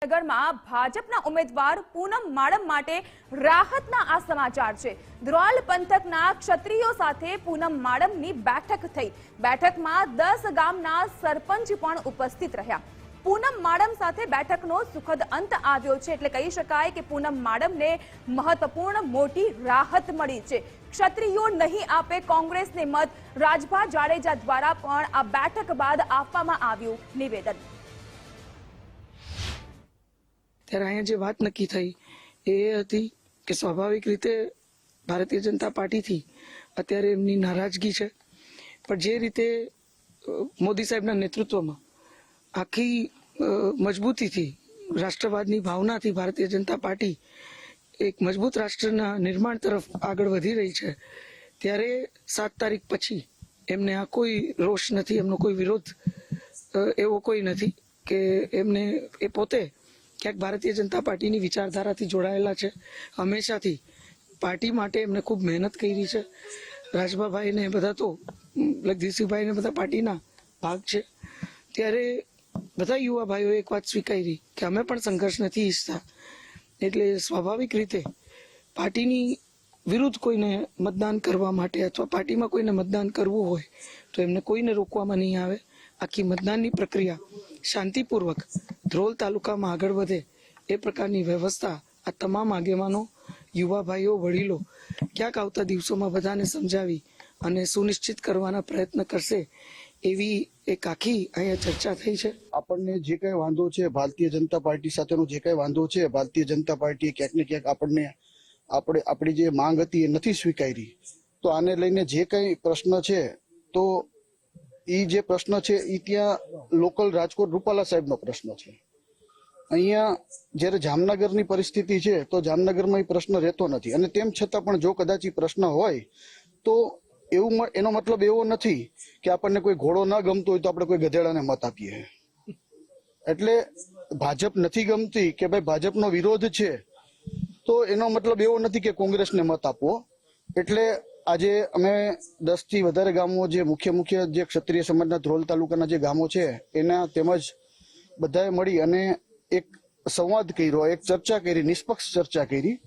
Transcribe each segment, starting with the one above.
નગરમાં ભાજપના ઉમેદવાર પૂનમ માડમ માટે રાહતના આ સમાચાર છે। ધ્રોલ પંથકના ક્ષત્રિયો સાથે પૂનમ માડમની બેઠક થઈ। બેઠકમાં 10 ગામના સરપંચ પણ ઉપસ્થિત રહ્યા। પૂનમ માડમ સાથે બેઠકનો સુખદ અંત આવ્યો છે, એટલે કહી શકાય કે પૂનમ માડમને મહત્વપૂર્ણ મોટી રાહત મળી છે। ક્ષત્રિયો નહીં આપે કોંગ્રેસને મત, રાજભા જાડેજા દ્વારા પણ આ બેઠક બાદ આપવામાં આવ્યું નિવેદન। ત્યારે અહીંયા જે વાત નક્કી થઈ એ હતી કે સ્વાભાવિક રીતે ભારતીય જનતા પાર્ટીથી અત્યારે એમની નારાજગી છે, પણ જે રીતે મોદી સાહેબના નેતૃત્વમાં આખી મજબૂતીથી રાષ્ટ્રવાદની ભાવનાથી ભારતીય જનતા પાર્ટી એક મજબૂત રાષ્ટ્રના નિર્માણ તરફ આગળ વધી રહી છે, ત્યારે 7 તારીખ પછી એમને આ કોઈ રોષ નથી, એમનો કોઈ વિરોધ એવો કોઈ નથી કે એમને એ પોતે ક્યાંક ભારતીય જનતા પાર્ટીની વિચારધારાથી જોડાયેલા છે। હંમેશાથી પાર્ટી માટે એમને ખૂબ મહેનત કરી છે। રાજભાભાઈને બધા તો જગદીશભાઈને બધા પાર્ટીના ભાગ છે। ત્યારે બધા યુવા ભાઈઓએ એક વાત સ્વીકારી કે અમે પણ સંઘર્ષ નથી ઈચ્છતા, એટલે સ્વાભાવિક રીતે પાર્ટીની વિરુદ્ધ કોઈને મતદાન કરવા માટે અથવા પાર્ટીમાં કોઈને મતદાન કરવું હોય તો એમને કોઈને રોકવામાં નહીં આવે। આખી મતદાનની પ્રક્રિયા શાંતિપૂર્વક ધ્રોલ તાલુકામાં આગળ વધે એ પ્રકારની વ્યવસ્થા આ તમામ આગેવાનો, યુવા ભાઈઓ, વડીલો ક્યાંક આવતા દિવસોમાં બધાને સમજાવી અને સુનિશ્ચિત કરવાના પ્રયત્ન કરશે, એવી એક આખી અહીંયા ચર્ચા થઈ છે। આપણને જે કઈ વાંધો છે ભારતીય જનતા પાર્ટી સાથેનો જે કઈ વાંધો છે, ભારતીય જનતા પાર્ટીએ ક્યાંક ને ક્યાંક આપણી જે માંગ હતી એ નથી સ્વીકારી, તો આને લઈને જે કઈ પ્રશ્ન છે તો એ જે પ્રશ્ન છે એ ત્યાં લોકલ રાજકોટ રૂપાલા સાહેબનો પ્રશ્ન છે। અહીંયા જ્યારે જામનગરની પરિસ્થિતિ છે તો જામનગરમાં એ પ્રશ્ન રહેતો નથી, અને તેમ છતાં પણ જો કદાચ એ પ્રશ્ન હોય તો એનો મતલબ એવો નથી કે આપણને કોઈ ઘોડો ના ગમતો હોય તો આપણે કોઈ ગધેડાને મત આપીએ। એટલે ભાજપ નથી ગમતી કે ભાઈ ભાજપનો વિરોધ છે તો એનો મતલબ એવો નથી કે કોંગ્રેસને મત આપવો। એટલે આજે અમે 10 થી વધારે ગામો, જે મુખ્ય જે ક્ષત્રિય સમાજના ધ્રોલ તાલુકાના જે ગામો છે એના તેમજ બધાએ મળી અને એક સંવાદ કર્યો, એક ચર્ચા કરી, નિષ્પક્ષ ચર્ચા કરી,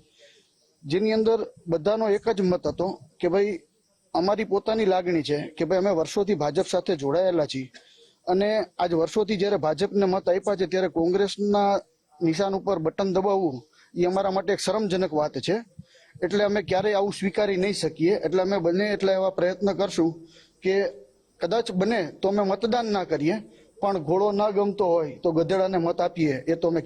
જેની અંદર બધાનો એક જ મત હતો કે ભાઈ અમારી પોતાની લાગણી છે કે ભાઈ અમે વર્ષોથી ભાજપ સાથે જોડાયેલા છીએ, અને આજ વર્ષોથી જ્યારે ભાજપને મત આપ્યા છે ત્યારે કોંગ્રેસના નિશાન ઉપર બટન દબાવવું એ અમારા માટે એક શરમજનક વાત છે। એટલે અમે ક્યારેય આવું સ્વીકારી નહીં શકીએ। એટલે અમે બને એટલા એવા પ્રયત્ન કરશું કે કદાચ બને તો અમે મતદાન ના કરીએ, પણ ઘોડો ના ગમતો હોય તો ગધેડાને મત આપીએ, એ તો અમે